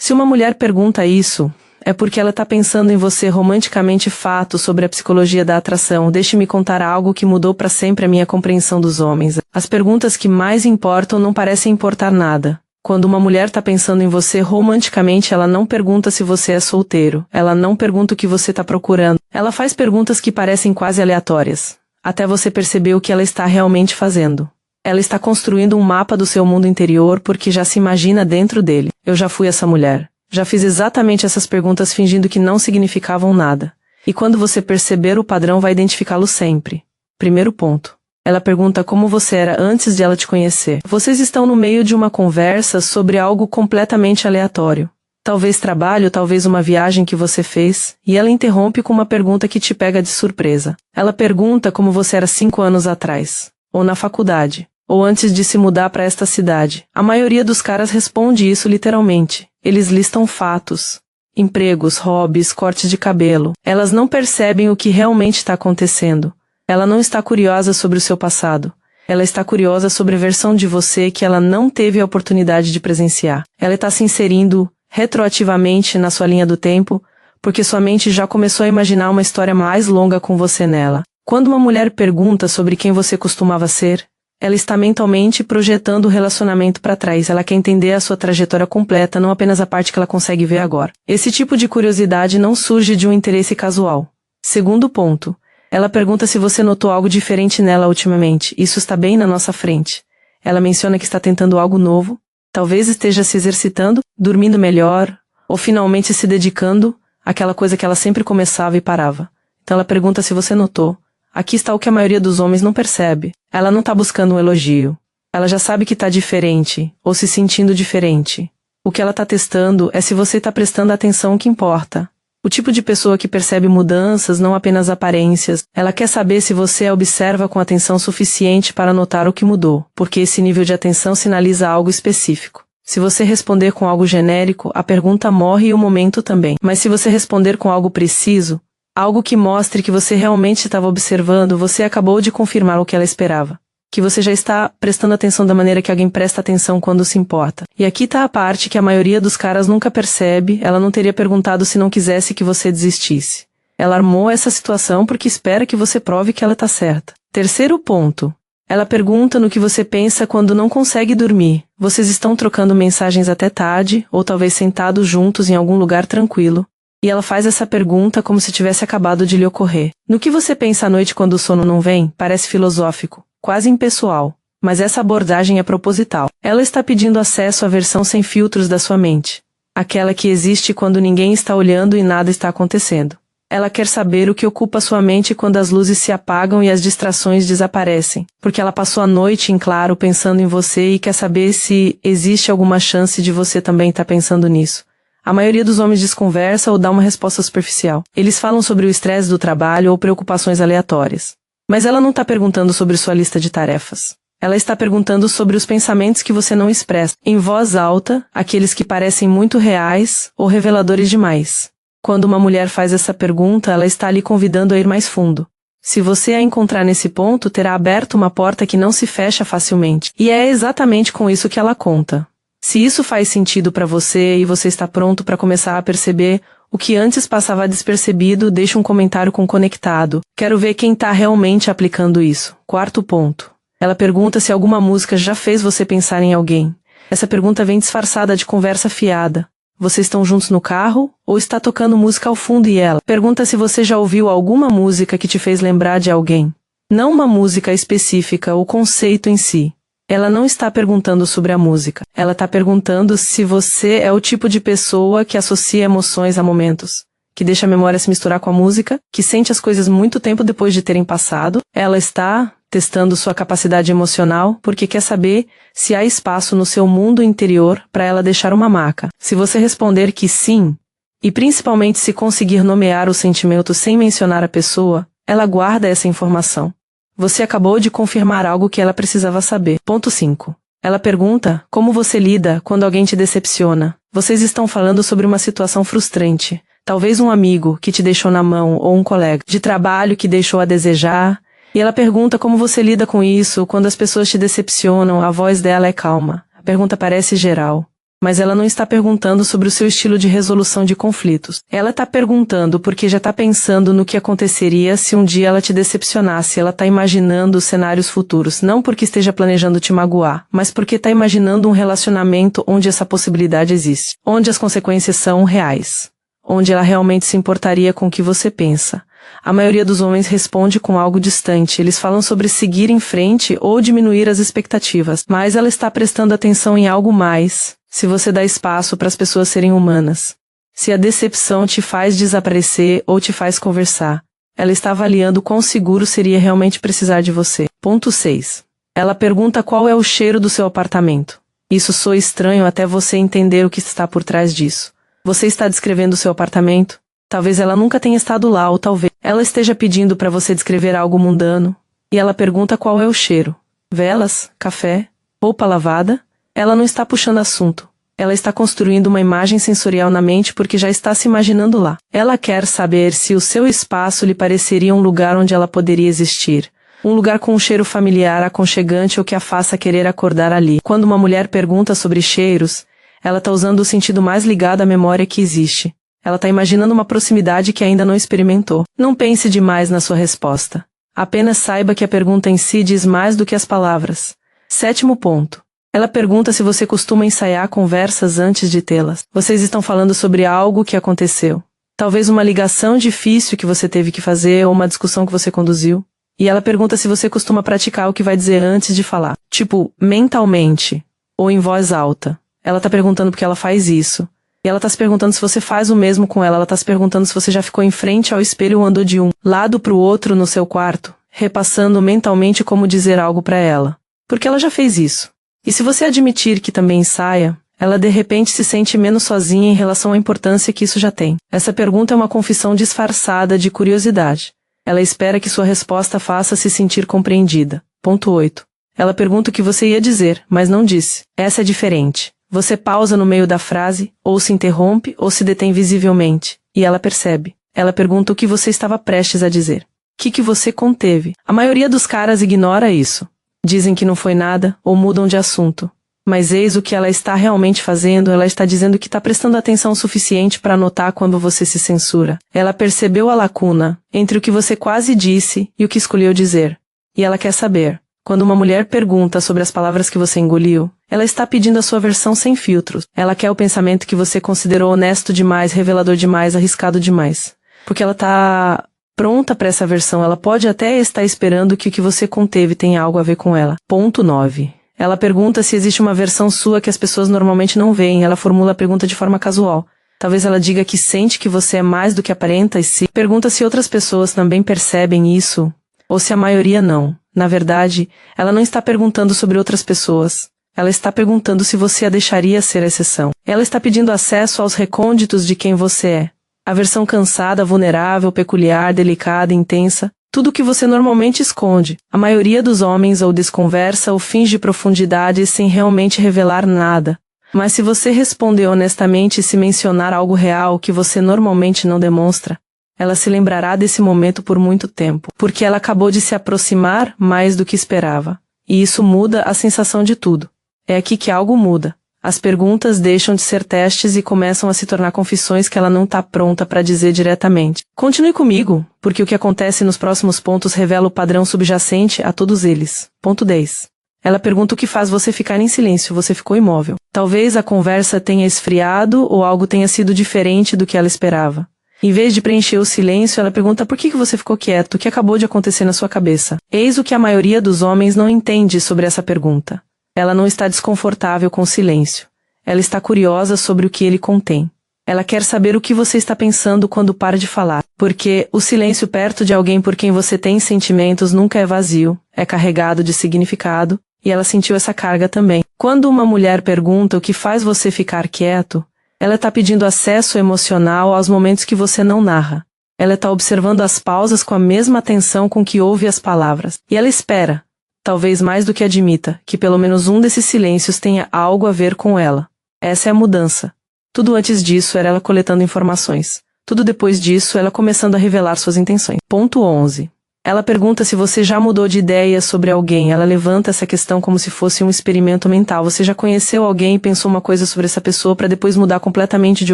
Se uma mulher pergunta isso, é porque ela está pensando em você romanticamente. Fato sobre a psicologia da atração. Deixe-me contar algo que mudou para sempre a minha compreensão dos homens. As perguntas que mais importam não parecem importar nada. Quando uma mulher está pensando em você romanticamente, ela não pergunta se você é solteiro. Ela não pergunta o que você está procurando. Ela faz perguntas que parecem quase aleatórias, até você perceber o que ela está realmente fazendo. Ela está construindo um mapa do seu mundo interior porque já se imagina dentro dele. Eu já fui essa mulher. Já fiz exatamente essas perguntas fingindo que não significavam nada. E quando você perceber o padrão, vai identificá-lo sempre. Primeiro ponto. Ela pergunta como você era antes de ela te conhecer. Vocês estão no meio de uma conversa sobre algo completamente aleatório. Talvez trabalho, talvez uma viagem que você fez, e ela interrompe com uma pergunta que te pega de surpresa. Ela pergunta como você era 5 anos atrás, ou na faculdade, ou antes de se mudar para esta cidade. A maioria dos caras responde isso literalmente. Eles listam fatos, empregos, hobbies, cortes de cabelo. Elas não percebem o que realmente está acontecendo. Ela não está curiosa sobre o seu passado. Ela está curiosa sobre a versão de você que ela não teve a oportunidade de presenciar. Ela está se inserindo retroativamente na sua linha do tempo, porque sua mente já começou a imaginar uma história mais longa com você nela. Quando uma mulher pergunta sobre quem você costumava ser, ela está mentalmente projetando o relacionamento para trás. Ela quer entender a sua trajetória completa, não apenas a parte que ela consegue ver agora. Esse tipo de curiosidade não surge de um interesse casual. Segundo ponto. Ela pergunta se você notou algo diferente nela ultimamente. Isso está bem na nossa frente. Ela menciona que está tentando algo novo. Talvez esteja se exercitando, dormindo melhor, ou finalmente se dedicando àquela coisa que ela sempre começava e parava. Então ela pergunta se você notou. Aqui está o que a maioria dos homens não percebe. Ela não está buscando um elogio. Ela já sabe que está diferente, ou se sentindo diferente. O que ela está testando é se você está prestando atenção ao que importa. O tipo de pessoa que percebe mudanças, não apenas aparências. Ela quer saber se você a observa com atenção suficiente para notar o que mudou, porque esse nível de atenção sinaliza algo específico. Se você responder com algo genérico, a pergunta morre e o momento também. Mas se você responder com algo preciso, algo que mostre que você realmente estava observando, você acabou de confirmar o que ela esperava. Que você já está prestando atenção da maneira que alguém presta atenção quando se importa. E aqui está a parte que a maioria dos caras nunca percebe. Ela não teria perguntado se não quisesse que você desistisse. Ela armou essa situação porque espera que você prove que ela está certa. Terceiro ponto. Ela pergunta no que você pensa quando não consegue dormir. Vocês estão trocando mensagens até tarde, ou talvez sentados juntos em algum lugar tranquilo. E ela faz essa pergunta como se tivesse acabado de lhe ocorrer. No que você pensa à noite quando o sono não vem? Parece filosófico, quase impessoal. Mas essa abordagem é proposital. Ela está pedindo acesso à versão sem filtros da sua mente. Aquela que existe quando ninguém está olhando e nada está acontecendo. Ela quer saber o que ocupa sua mente quando as luzes se apagam e as distrações desaparecem. Porque ela passou a noite em claro pensando em você e quer saber se existe alguma chance de você também estar pensando nisso. A maioria dos homens desconversa ou dá uma resposta superficial. Eles falam sobre o estresse do trabalho ou preocupações aleatórias. Mas ela não está perguntando sobre sua lista de tarefas. Ela está perguntando sobre os pensamentos que você não expressa, em voz alta, aqueles que parecem muito reais ou reveladores demais. Quando uma mulher faz essa pergunta, ela está lhe convidando a ir mais fundo. Se você a encontrar nesse ponto, terá aberto uma porta que não se fecha facilmente. E é exatamente com isso que ela conta. Se isso faz sentido para você e você está pronto para começar a perceber o que antes passava despercebido, deixe um comentário com conectado. Quero ver quem está realmente aplicando isso. Quarto ponto. Ela pergunta se alguma música já fez você pensar em alguém. Essa pergunta vem disfarçada de conversa fiada. Vocês estão juntos no carro ou está tocando música ao fundo e ela pergunta se você já ouviu alguma música que te fez lembrar de alguém. Não uma música específica, o conceito em si. Ela não está perguntando sobre a música. Ela está perguntando se você é o tipo de pessoa que associa emoções a momentos, que deixa a memória se misturar com a música, que sente as coisas muito tempo depois de terem passado. Ela está testando sua capacidade emocional porque quer saber se há espaço no seu mundo interior para ela deixar uma marca. Se você responder que sim, e principalmente se conseguir nomear o sentimento sem mencionar a pessoa, ela guarda essa informação. Você acabou de confirmar algo que ela precisava saber. Ponto 5. Ela pergunta como você lida quando alguém te decepciona. Vocês estão falando sobre uma situação frustrante. Talvez um amigo que te deixou na mão ou um colega de trabalho que deixou a desejar. E ela pergunta como você lida com isso quando as pessoas te decepcionam. A voz dela é calma. A pergunta parece geral. Mas ela não está perguntando sobre o seu estilo de resolução de conflitos. Ela está perguntando porque já está pensando no que aconteceria se um dia ela te decepcionasse. Ela está imaginando os cenários futuros, não porque esteja planejando te magoar, mas porque está imaginando um relacionamento onde essa possibilidade existe, onde as consequências são reais, onde ela realmente se importaria com o que você pensa. A maioria dos homens responde com algo distante. Eles falam sobre seguir em frente ou diminuir as expectativas, mas ela está prestando atenção em algo mais. Se você dá espaço para as pessoas serem humanas. Se a decepção te faz desaparecer ou te faz conversar. Ela está avaliando quão seguro seria realmente precisar de você. Ponto 6. Ela pergunta qual é o cheiro do seu apartamento. Isso soa estranho até você entender o que está por trás disso. Você está descrevendo o seu apartamento? Talvez ela nunca tenha estado lá, ou talvez ela esteja pedindo para você descrever algo mundano. E ela pergunta qual é o cheiro. Velas? Café? Roupa lavada? Ela não está puxando assunto. Ela está construindo uma imagem sensorial na mente porque já está se imaginando lá. Ela quer saber se o seu espaço lhe pareceria um lugar onde ela poderia existir. Um lugar com um cheiro familiar, aconchegante ou que a faça querer acordar ali. Quando uma mulher pergunta sobre cheiros, ela está usando o sentido mais ligado à memória que existe. Ela está imaginando uma proximidade que ainda não experimentou. Não pense demais na sua resposta. Apenas saiba que a pergunta em si diz mais do que as palavras. 7º ponto. Ela pergunta se você costuma ensaiar conversas antes de tê-las. Vocês estão falando sobre algo que aconteceu. Talvez uma ligação difícil que você teve que fazer ou uma discussão que você conduziu. E ela pergunta se você costuma praticar o que vai dizer antes de falar. Tipo, mentalmente. Ou em voz alta. Ela está perguntando porque ela faz isso. E ela está se perguntando se você faz o mesmo com ela. Ela está se perguntando se você já ficou em frente ao espelho ou andou de um lado para o outro no seu quarto, repassando mentalmente como dizer algo para ela. Porque ela já fez isso. E se você admitir que também ensaia, ela de repente se sente menos sozinha em relação à importância que isso já tem. Essa pergunta é uma confissão disfarçada de curiosidade. Ela espera que sua resposta faça se sentir compreendida. Ponto 8. Ela pergunta o que você ia dizer, mas não disse. Essa é diferente. Você pausa no meio da frase, ou se interrompe, ou se detém visivelmente. E ela percebe. Ela pergunta o que você estava prestes a dizer. O que você conteve? A maioria dos caras ignora isso. Dizem que não foi nada, ou mudam de assunto. Mas eis o que ela está realmente fazendo. Ela está dizendo que está prestando atenção o suficiente para notar quando você se censura. Ela percebeu a lacuna entre o que você quase disse e o que escolheu dizer. E ela quer saber. Quando uma mulher pergunta sobre as palavras que você engoliu, ela está pedindo a sua versão sem filtros. Ela quer o pensamento que você considerou honesto demais, revelador demais, arriscado demais. Porque ela está pronta para essa versão. Ela pode até estar esperando que o que você conteve tenha algo a ver com ela. Ponto 9. Ela pergunta se existe uma versão sua que as pessoas normalmente não veem. Ela formula a pergunta de forma casual. Talvez ela diga que sente que você é mais do que aparenta e se pergunta se outras pessoas também percebem isso, ou se a maioria não. Na verdade, ela não está perguntando sobre outras pessoas. Ela está perguntando se você a deixaria ser a exceção. Ela está pedindo acesso aos recônditos de quem você é. A versão cansada, vulnerável, peculiar, delicada, intensa. Tudo o que você normalmente esconde. A maioria dos homens ou desconversa ou finge profundidade sem realmente revelar nada. Mas se você responder honestamente e se mencionar algo real que você normalmente não demonstra, ela se lembrará desse momento por muito tempo, porque ela acabou de se aproximar mais do que esperava. E isso muda a sensação de tudo. É aqui que algo muda. As perguntas deixam de ser testes e começam a se tornar confissões que ela não está pronta para dizer diretamente. Continue comigo, porque o que acontece nos próximos pontos revela o padrão subjacente a todos eles. Ponto 10. Ela pergunta o que faz você ficar em silêncio. Você ficou imóvel. Talvez a conversa tenha esfriado ou algo tenha sido diferente do que ela esperava. Em vez de preencher o silêncio, ela pergunta por que você ficou quieto, o que acabou de acontecer na sua cabeça. Eis o que a maioria dos homens não entende sobre essa pergunta. Ela não está desconfortável com o silêncio. Ela está curiosa sobre o que ele contém. Ela quer saber o que você está pensando quando para de falar. Porque o silêncio perto de alguém por quem você tem sentimentos nunca é vazio, é carregado de significado, e ela sentiu essa carga também. Quando uma mulher pergunta o que faz você ficar quieto, ela está pedindo acesso emocional aos momentos que você não narra. Ela está observando as pausas com a mesma atenção com que ouve as palavras. E ela espera, talvez mais do que admita, que pelo menos um desses silêncios tenha algo a ver com ela. Essa é a mudança. Tudo antes disso era ela coletando informações. Tudo depois disso, ela começando a revelar suas intenções. Ponto 11. Ela pergunta se você já mudou de ideia sobre alguém. Ela levanta essa questão como se fosse um experimento mental. Você já conheceu alguém e pensou uma coisa sobre essa pessoa para depois mudar completamente de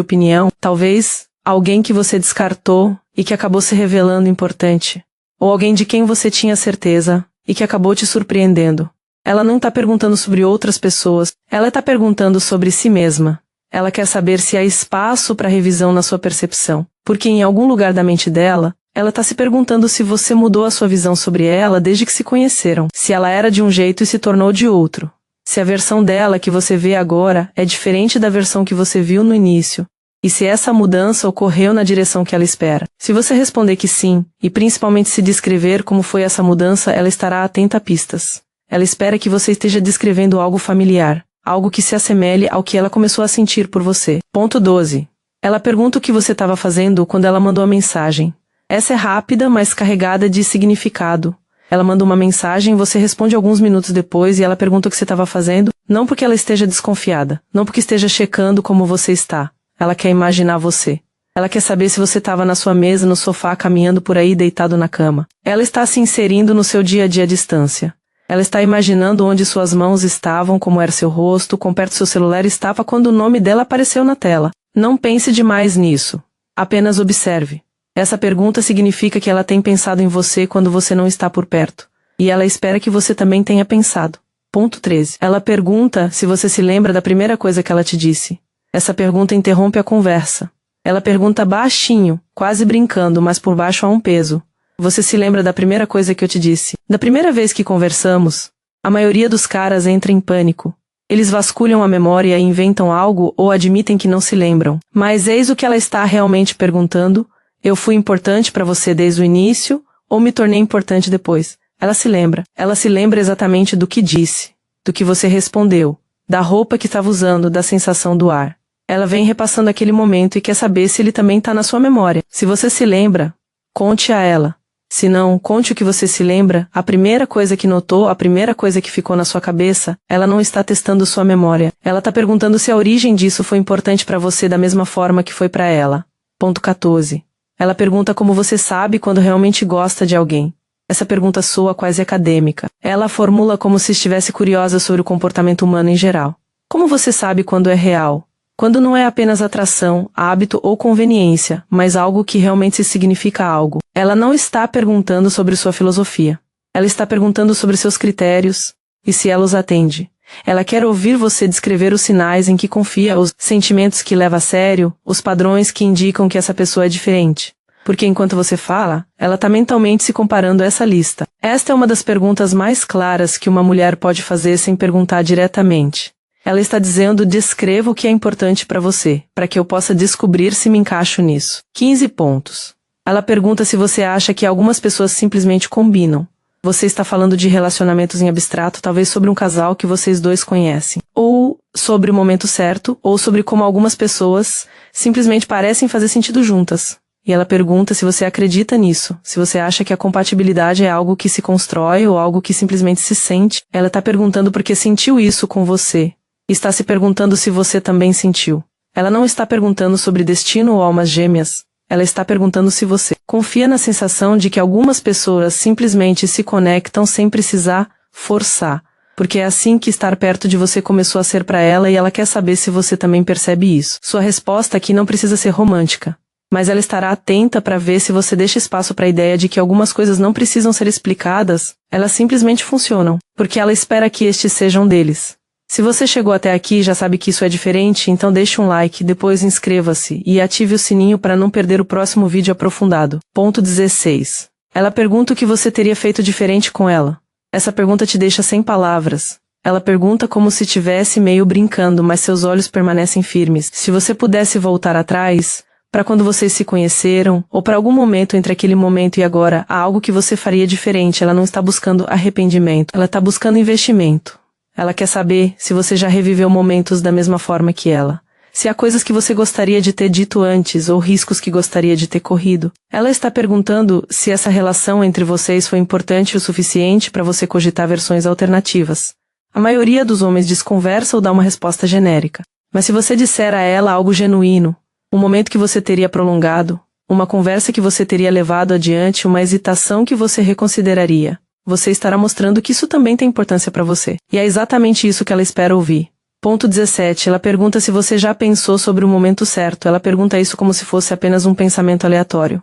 opinião? Talvez alguém que você descartou e que acabou se revelando importante. Ou alguém de quem você tinha certeza e que acabou te surpreendendo. Ela não está perguntando sobre outras pessoas, ela está perguntando sobre si mesma. Ela quer saber se há espaço para revisão na sua percepção, porque em algum lugar da mente dela, ela está se perguntando se você mudou a sua visão sobre ela desde que se conheceram, se ela era de um jeito e se tornou de outro, se a versão dela que você vê agora é diferente da versão que você viu no início, e se essa mudança ocorreu na direção que ela espera. Se você responder que sim, e principalmente se descrever como foi essa mudança, ela estará atenta a pistas. Ela espera que você esteja descrevendo algo familiar, algo que se assemelhe ao que ela começou a sentir por você. Ponto 12. Ela pergunta o que você estava fazendo quando ela mandou a mensagem. Essa é rápida, mas carregada de significado. Ela manda uma mensagem, você responde alguns minutos depois e ela pergunta o que você estava fazendo, não porque ela esteja desconfiada, não porque esteja checando como você está. Ela quer imaginar você. Ela quer saber se você estava na sua mesa, no sofá, caminhando por aí, deitado na cama. Ela está se inserindo no seu dia a dia à distância. Ela está imaginando onde suas mãos estavam, como era seu rosto, quão perto seu celular estava quando o nome dela apareceu na tela. Não pense demais nisso. Apenas observe. Essa pergunta significa que ela tem pensado em você quando você não está por perto. E ela espera que você também tenha pensado. Ponto 13. Ela pergunta se você se lembra da primeira coisa que ela te disse. Essa pergunta interrompe a conversa. Ela pergunta baixinho, quase brincando, mas por baixo há um peso. Você se lembra da primeira coisa que eu te disse? Da primeira vez que conversamos? A maioria dos caras entra em pânico. Eles vasculham a memória e inventam algo ou admitem que não se lembram. Mas eis o que ela está realmente perguntando. Eu fui importante para você desde o início ou me tornei importante depois? Ela se lembra. Ela se lembra exatamente do que disse, do que você respondeu, da roupa que estava usando, da sensação do ar. Ela vem repassando aquele momento e quer saber se ele também está na sua memória. Se você se lembra, conte a ela. Se não, conte o que você se lembra, a primeira coisa que notou, a primeira coisa que ficou na sua cabeça. Ela não está testando sua memória. Ela está perguntando se a origem disso foi importante para você da mesma forma que foi para ela. Ponto 14. Ela pergunta como você sabe quando realmente gosta de alguém. Essa pergunta soa quase acadêmica. Ela a formula como se estivesse curiosa sobre o comportamento humano em geral. Como você sabe quando é real? Quando não é apenas atração, hábito ou conveniência, mas algo que realmente significa algo. Ela não está perguntando sobre sua filosofia. Ela está perguntando sobre seus critérios e se ela os atende. Ela quer ouvir você descrever os sinais em que confia, os sentimentos que leva a sério, os padrões que indicam que essa pessoa é diferente. Porque enquanto você fala, ela está mentalmente se comparando a essa lista. Esta é uma das perguntas mais claras que uma mulher pode fazer sem perguntar diretamente. Ela está dizendo: descreva o que é importante para você, para que eu possa descobrir se me encaixo nisso. 15 pontos. Ela pergunta se você acha que algumas pessoas simplesmente combinam. Você está falando de relacionamentos em abstrato, talvez sobre um casal que vocês dois conhecem. Ou sobre o momento certo, ou sobre como algumas pessoas simplesmente parecem fazer sentido juntas. E ela pergunta se você acredita nisso, se você acha que a compatibilidade é algo que se constrói ou algo que simplesmente se sente. Ela está perguntando porque sentiu isso com você. Está se perguntando se você também sentiu. Ela não está perguntando sobre destino ou almas gêmeas. Ela está perguntando se você confia na sensação de que algumas pessoas simplesmente se conectam sem precisar forçar. Porque é assim que estar perto de você começou a ser para ela e ela quer saber se você também percebe isso. Sua resposta aqui não precisa ser romântica. Mas ela estará atenta para ver se você deixa espaço para a ideia de que algumas coisas não precisam ser explicadas, elas simplesmente funcionam, porque ela espera que estes sejam deles. Se você chegou até aqui e já sabe que isso é diferente, então deixe um like, depois inscreva-se e ative o sininho para não perder o próximo vídeo aprofundado. Ponto 16. Ela pergunta o que você teria feito diferente com ela. Essa pergunta te deixa sem palavras. Ela pergunta como se estivesse meio brincando, mas seus olhos permanecem firmes. Se você pudesse voltar atrás, para quando vocês se conheceram, ou para algum momento entre aquele momento e agora, há algo que você faria diferente. Ela não está buscando arrependimento, ela está buscando investimento. Ela quer saber se você já reviveu momentos da mesma forma que ela. Se há coisas que você gostaria de ter dito antes, ou riscos que gostaria de ter corrido. Ela está perguntando se essa relação entre vocês foi importante o suficiente para você cogitar versões alternativas. A maioria dos homens desconversa ou dá uma resposta genérica. Mas se você disser a ela algo genuíno, um momento que você teria prolongado, uma conversa que você teria levado adiante, uma hesitação que você reconsideraria. Você estará mostrando que isso também tem importância para você. E é exatamente isso que ela espera ouvir. Ponto 17. Ela pergunta se você já pensou sobre o momento certo. Ela pergunta isso como se fosse apenas um pensamento aleatório.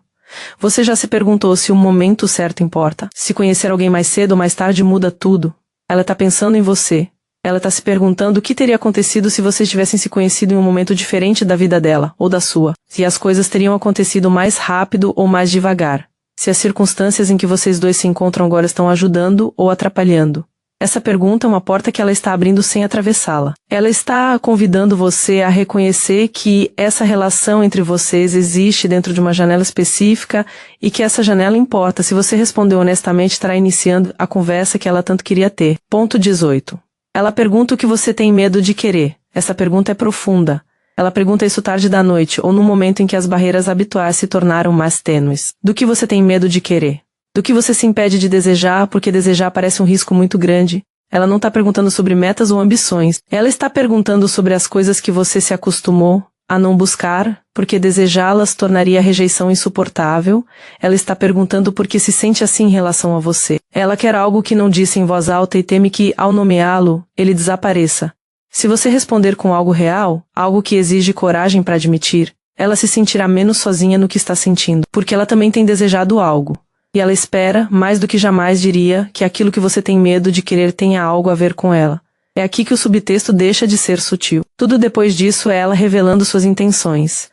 Você já se perguntou se o momento certo importa? Se conhecer alguém mais cedo ou mais tarde muda tudo? Ela está pensando em você. Ela está se perguntando o que teria acontecido se vocês tivessem se conhecido em um momento diferente da vida dela, ou da sua. Se as coisas teriam acontecido mais rápido ou mais devagar. Se as circunstâncias em que vocês dois se encontram agora estão ajudando ou atrapalhando. Essa pergunta é uma porta que ela está abrindo sem atravessá-la. Ela está convidando você a reconhecer que essa relação entre vocês existe dentro de uma janela específica e que essa janela importa. Se você responder honestamente, estará iniciando a conversa que ela tanto queria ter. Ponto 18. Ela pergunta o que você tem medo de querer. Essa pergunta é profunda. Ela pergunta isso tarde da noite ou no momento em que as barreiras habituais se tornaram mais tênues. Do que você tem medo de querer? Do que você se impede de desejar porque desejar parece um risco muito grande? Ela não está perguntando sobre metas ou ambições. Ela está perguntando sobre as coisas que você se acostumou a não buscar, porque desejá-las tornaria a rejeição insuportável. Ela está perguntando por que se sente assim em relação a você. Ela quer algo que não disse em voz alta e teme que, ao nomeá-lo, ele desapareça. Se você responder com algo real, algo que exige coragem para admitir, ela se sentirá menos sozinha no que está sentindo, porque ela também tem desejado algo. E ela espera, mais do que jamais diria, que aquilo que você tem medo de querer tenha algo a ver com ela. É aqui que o subtexto deixa de ser sutil. Tudo depois disso é ela revelando suas intenções.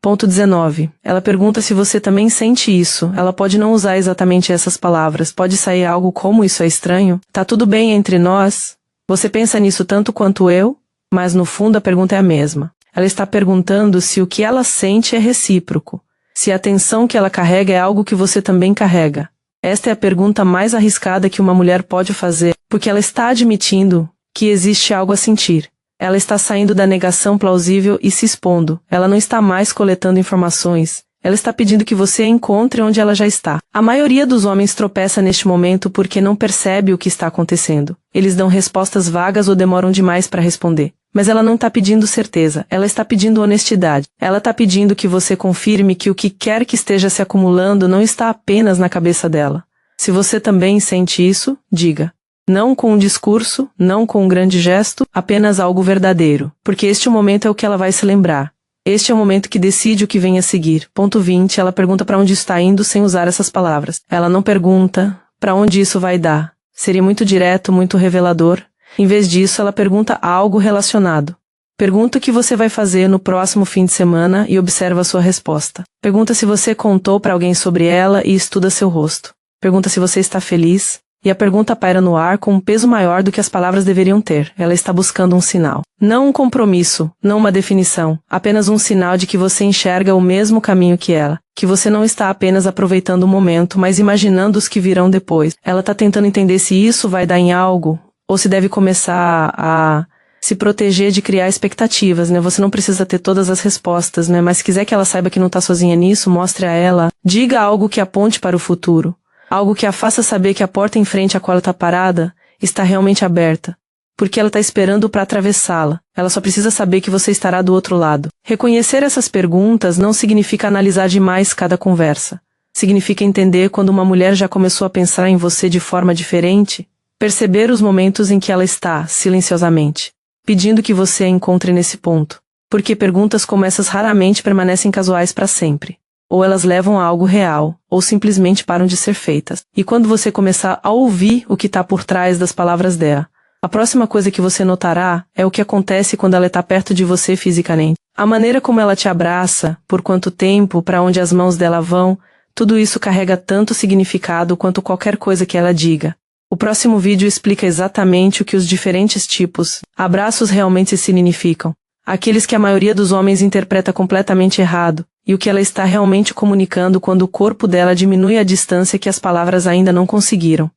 Ponto 19. Ela pergunta se você também sente isso. Ela pode não usar exatamente essas palavras. Pode sair algo como isso é estranho? Tá tudo bem entre nós? Você pensa nisso tanto quanto eu? Mas no fundo a pergunta é a mesma. Ela está perguntando se o que ela sente é recíproco. Se a tensão que ela carrega é algo que você também carrega. Esta é a pergunta mais arriscada que uma mulher pode fazer, porque ela está admitindo que existe algo a sentir. Ela está saindo da negação plausível e se expondo. Ela não está mais coletando informações. Ela está pedindo que você a encontre onde ela já está. A maioria dos homens tropeça neste momento porque não percebe o que está acontecendo. Eles dão respostas vagas ou demoram demais para responder. Mas ela não está pedindo certeza, ela está pedindo honestidade. Ela está pedindo que você confirme que o que quer que esteja se acumulando não está apenas na cabeça dela. Se você também sente isso, diga. Não com um discurso, não com um grande gesto, apenas algo verdadeiro. Porque este momento é o que ela vai se lembrar. Este é o momento que decide o que vem a seguir. Ponto 20. Ela pergunta para onde está indo sem usar essas palavras. Ela não pergunta para onde isso vai dar. Seria muito direto, muito revelador. Em vez disso, ela pergunta algo relacionado. Pergunta o que você vai fazer no próximo fim de semana e observa a sua resposta. Pergunta se você contou para alguém sobre ela e estuda seu rosto. Pergunta se você está feliz. E a pergunta paira no ar com um peso maior do que as palavras deveriam ter. Ela está buscando um sinal. Não um compromisso, não uma definição. Apenas um sinal de que você enxerga o mesmo caminho que ela. Que você não está apenas aproveitando o momento, mas imaginando os que virão depois. Ela está tentando entender se isso vai dar em algo, ou se deve começar a se proteger de criar expectativas, né? Você não precisa ter todas as respostas, né? Mas se quiser que ela saiba que não está sozinha nisso, mostre a ela. Diga algo que aponte para o futuro. Algo que a faça saber que a porta em frente à qual ela está parada está realmente aberta. Porque ela está esperando para atravessá-la. Ela só precisa saber que você estará do outro lado. Reconhecer essas perguntas não significa analisar demais cada conversa. Significa entender quando uma mulher já começou a pensar em você de forma diferente. Perceber os momentos em que ela está, silenciosamente, pedindo que você a encontre nesse ponto. Porque perguntas como essas raramente permanecem casuais para sempre. Ou elas levam a algo real, ou simplesmente param de ser feitas. E quando você começar a ouvir o que está por trás das palavras dela, a próxima coisa que você notará é o que acontece quando ela está perto de você fisicamente. A maneira como ela te abraça, por quanto tempo, para onde as mãos dela vão, tudo isso carrega tanto significado quanto qualquer coisa que ela diga. O próximo vídeo explica exatamente o que os diferentes tipos, abraços realmente significam. Aqueles que a maioria dos homens interpreta completamente errado, e o que ela está realmente comunicando quando o corpo dela diminui a distância que as palavras ainda não conseguiram.